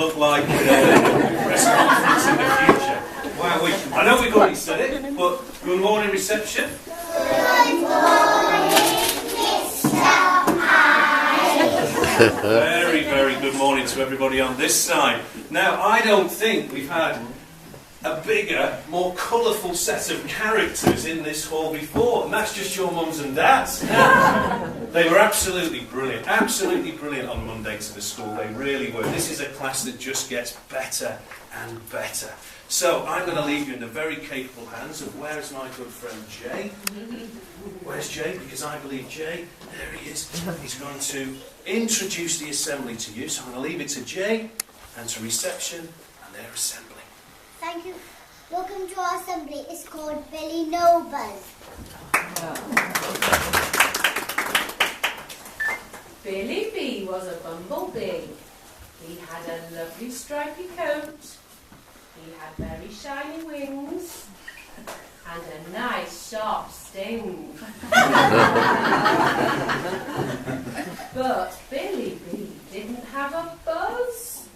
look like press conference in the future. Wow, I know we've already said it, but good morning, reception. Good morning, Mr. I. Very, very good morning to everybody on this side. Now, I don't think we've had a bigger, more colourful set of characters in this hall before, and that's just your mums and dads. They were absolutely brilliant on Monday to the school. They really were. This is a class that just gets better and better. So I'm going to leave you in the very capable hands of where's my good friend Jay? Where's Jay? Because I believe Jay, there he is, he's going to introduce the assembly to you. So I'm going to leave it to Jay and to reception and their assembly. Thank you. Welcome to our assembly. It's called Billy Nobuzz. Billy B was a bumblebee. He had a lovely stripy coat. He had very shiny wings and a nice sharp sting. But Billy B didn't have a buzz.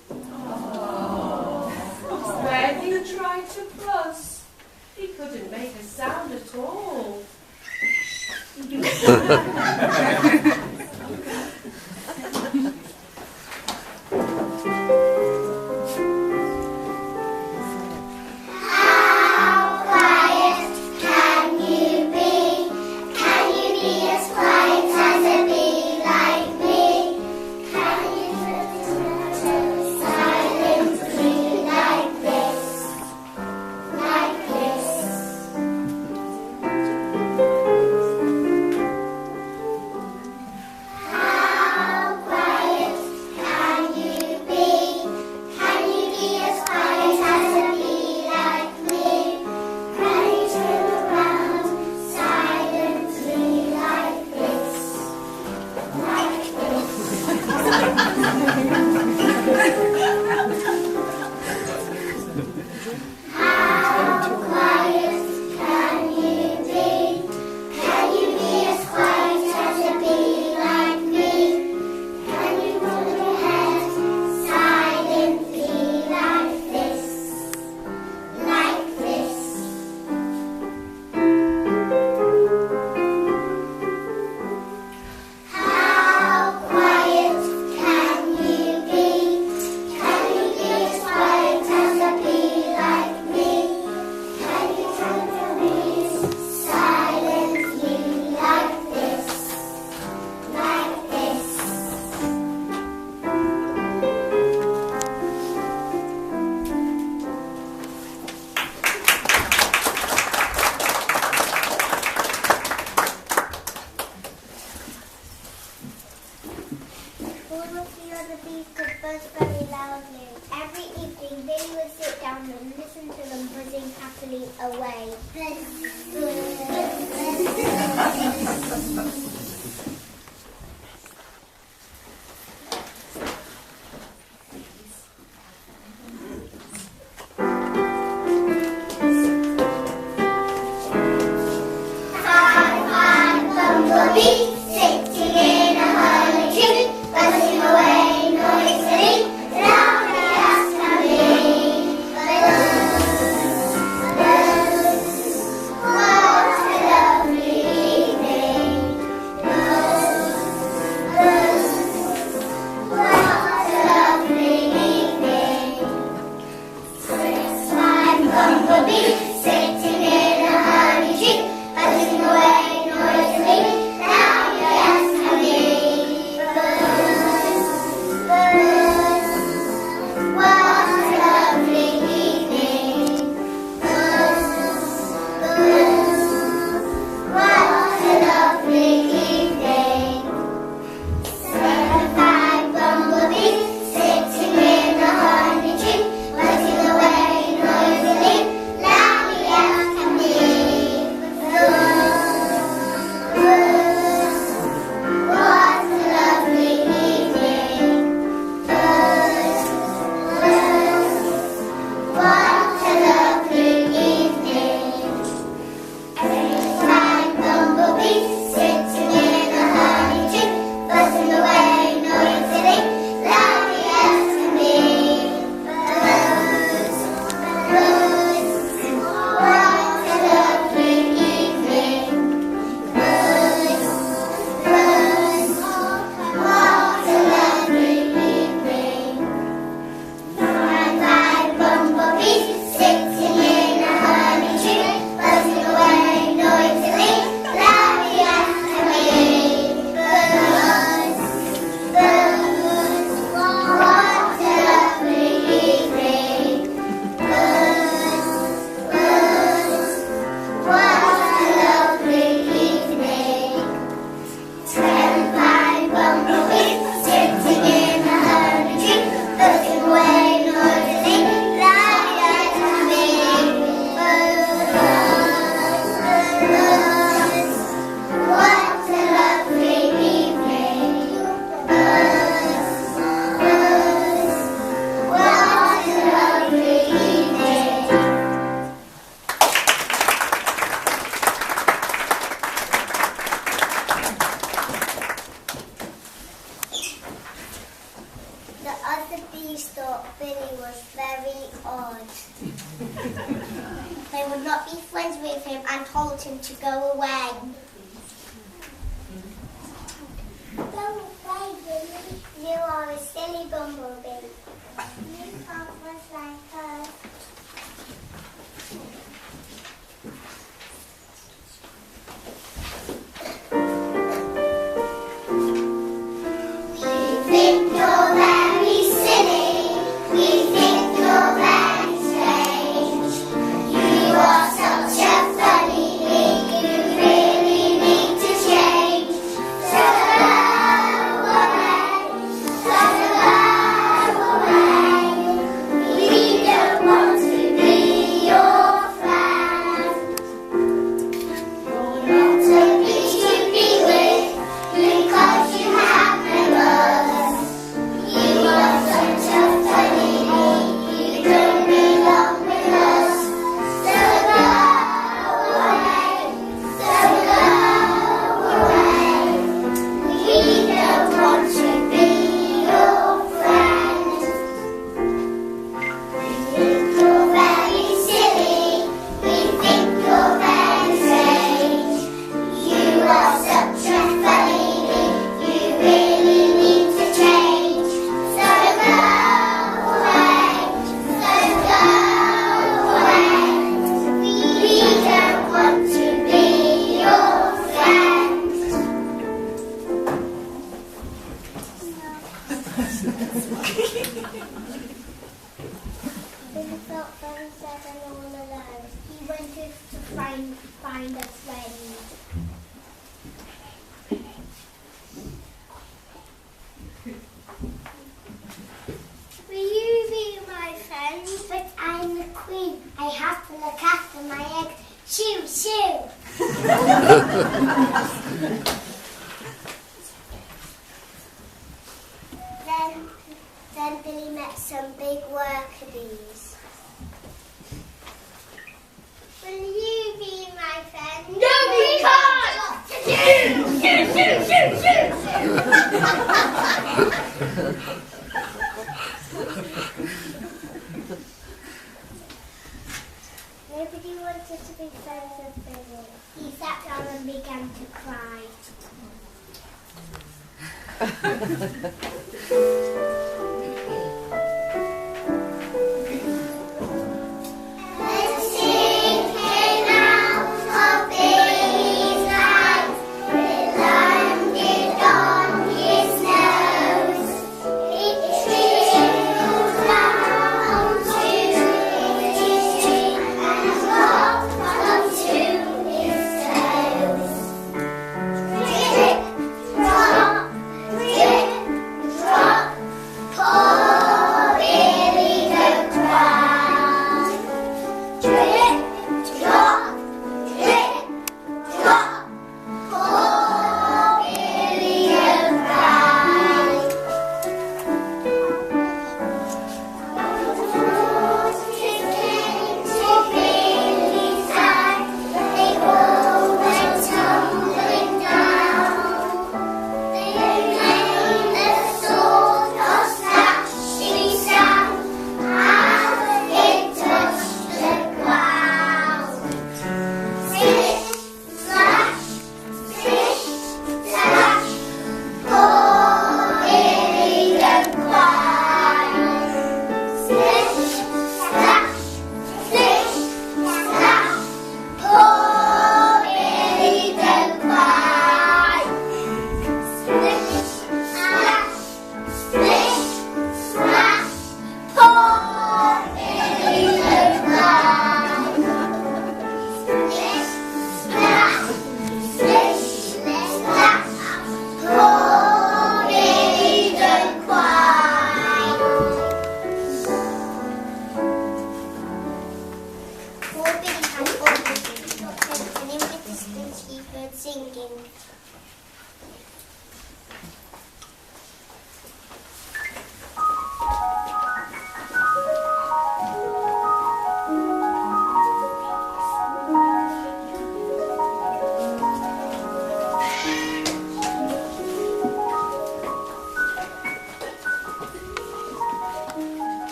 When he tried to buzz, he couldn't make a sound at all. always thought Billy was very odd. They would not be friends with him and told him to go away. Go away, Billy. You are a silly bumblebee. You can't was like us. Billy felt very sad and all alone. He wanted to find a friend. Will you be my friend? But I'm the queen. I have to look after my eggs. Shoo, shoo! Then Billy met some big worker bees. Will you be my friend? No, we can't! Nobody wanted to be friends with Billy. He sat down and began to cry.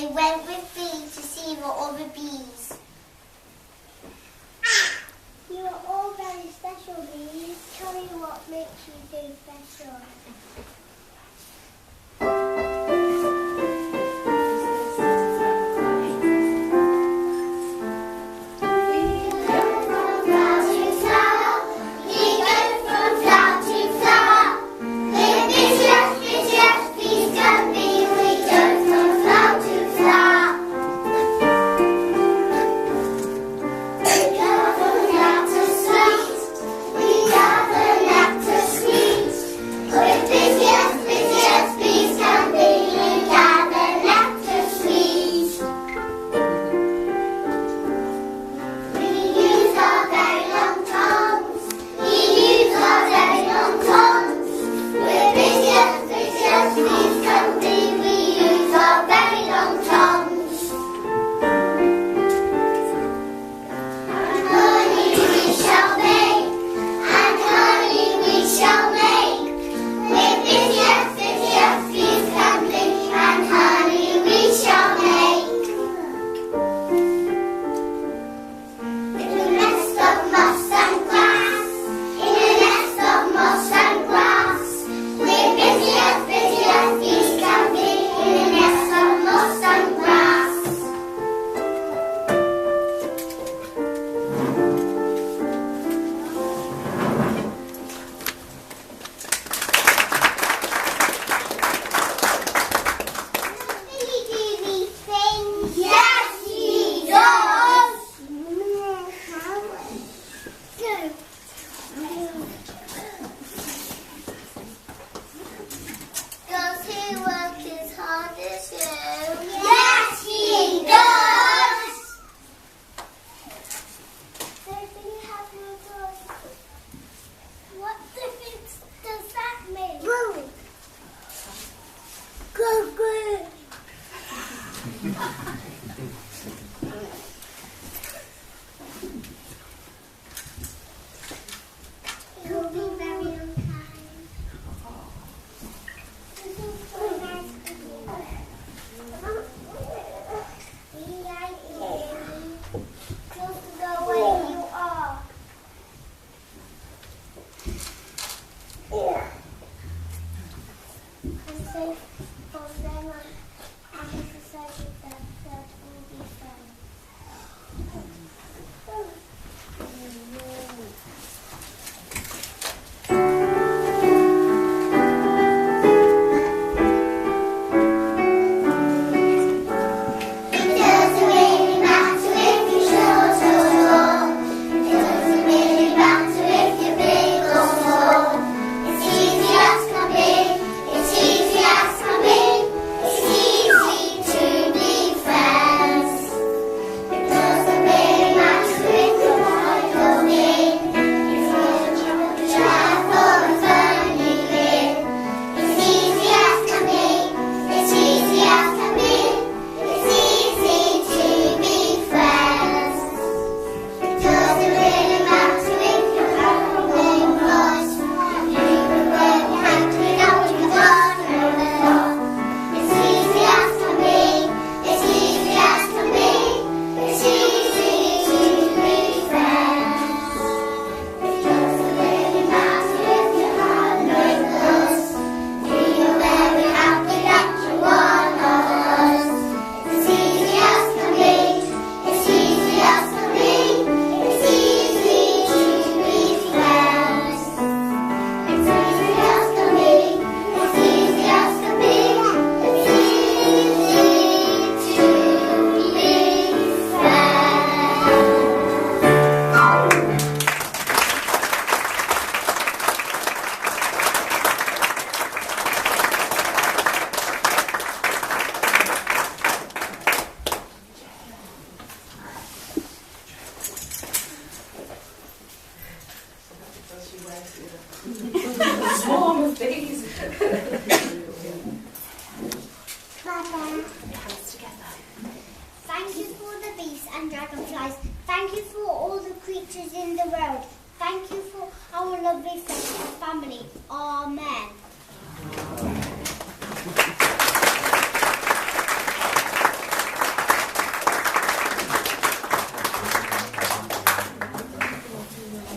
They went with me to see the other bees. You are all very special bees. Tell me what makes you so special. Swarm of bees. Thank you for the bees and dragonflies. Thank you for all the creatures in the world. Thank you for our lovely friends and family. Amen.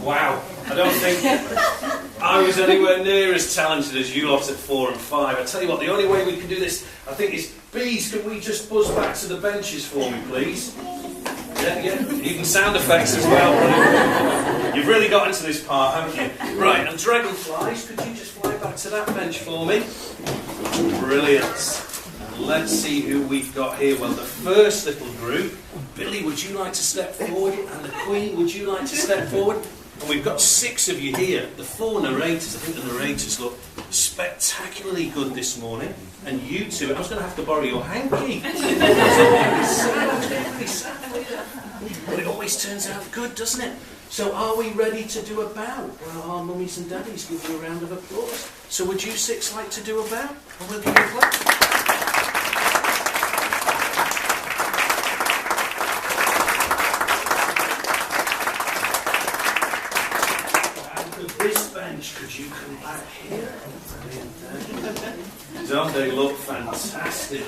Wow, I don't think I was anywhere near as talented as you lot at 4 and 5. I tell you what, the only way we can do this, I think, is bees, can we just buzz back to the benches for me, please? Yeah, even sound effects as well. Brilliant. You've really got into this part, haven't you? Right, and dragonflies, could you just fly back to that bench for me? Brilliant. And let's see who we've got here. Well, the first little group, Billy, would you like to step forward? And the Queen, would you like to step forward? And we've got 6 of you here. The 4 narrators, I think the narrators look spectacularly good this morning. And you two, I was going to have to borrow your hanky. But it always turns out good, doesn't it? So are we ready to do a bow? Well, our mummies and daddies give you a round of applause. So would you 6 like to do a bow? And we'll give you a clap. This bench, could you come back here? Don't they look fantastic?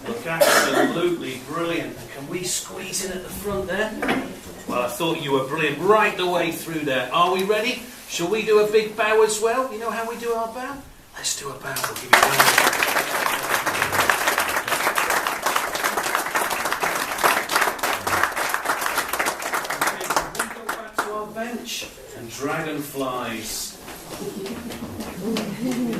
Look absolutely brilliant. Can we squeeze in at the front there? Well, I thought you were brilliant right the way through there. Are we ready? Shall we do a big bow as well? You know how we do our bow? Let's do a bow. We'll give you one. Bench and dragonflies.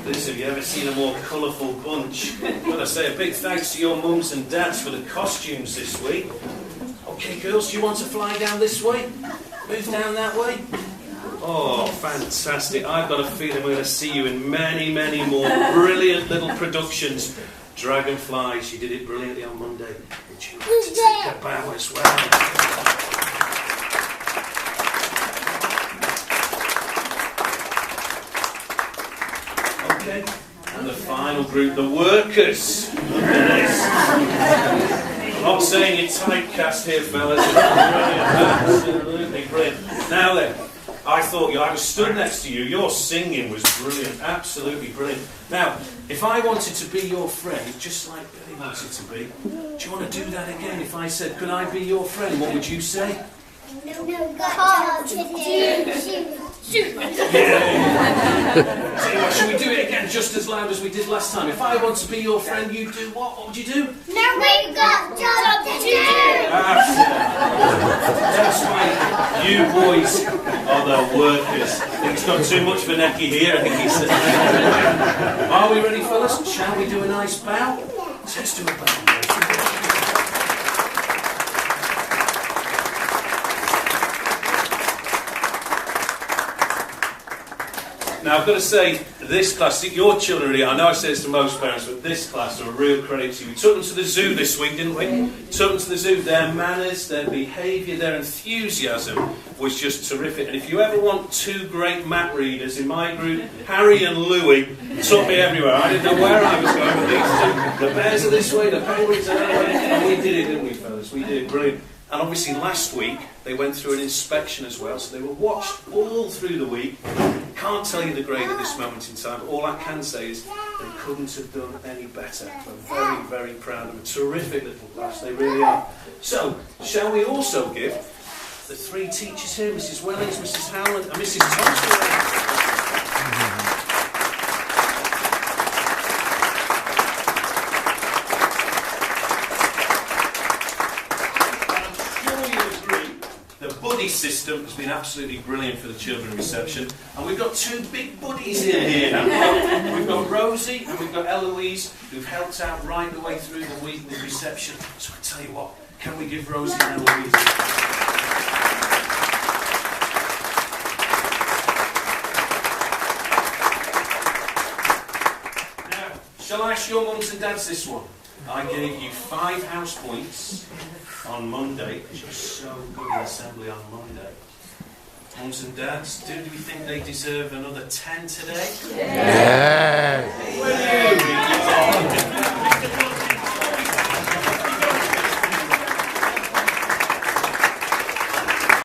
Listen, have you ever seen a more colourful bunch? Well, I say a big thanks to your mums and dads for the costumes this week. Okay, girls, do you want to fly down this way? Move down that way? Oh, fantastic. I've got a feeling we're going to see you in many, many more brilliant little productions. Dragonflies, you did it brilliantly on Monday. Would you like to take a bow as well? And the final group, the workers. Look at this. I'm not saying you're typecast here, fellas. Absolutely brilliant. Now then, I was stood next to you. Your singing was brilliant. Absolutely brilliant. Now, if I wanted to be your friend, just like Billy wanted to be, do you want to do that again? If I said, could I be your friend, what would you say? Yeah. Should we do it again just as loud as we did last time? If I want to be your friend, you do what? What would you do? No, we've got job to do. That's why you boys are the workers. I think it's got too much for Necky here. I think he's. Are we ready, fellas? Shall we do a nice bow? Let's do a bow. Now, I've got to say, this class, your children really, I know I say this to most parents, but this class are a real credit to you. We took them to the zoo this week, didn't we? Took them to the zoo. Their manners, their behaviour, their enthusiasm was just terrific. And if you ever want 2 great map readers in my group, Harry and Louie took me everywhere. I didn't know where I was going with these 2. The bears are this way, the penguins are that way. And we did it, didn't we, fellas? We did it brilliant. And obviously last week, they went through an inspection as well, so they were watched all through the week. Can't tell you the grade at this moment in time, but all I can say is they couldn't have done any better. I'm very, very proud of them. A terrific little class, they really are. So, shall we also give the 3 teachers here, Mrs. Wellings, Mrs. Howland, and Mrs. Thompson? System has been absolutely brilliant for the children reception, and we've got 2 big buddies in here now. We've got Rosie and we've got Eloise, who've helped out right the way through the week with reception. So I tell you what, can we give Rosie and Eloise? Now, shall I ask your mums and dads this one? I gave you 5 house points on Monday, because you're so good in assembly on Monday. Mums and dads, do we think they deserve another 10 today? Yeah. Well,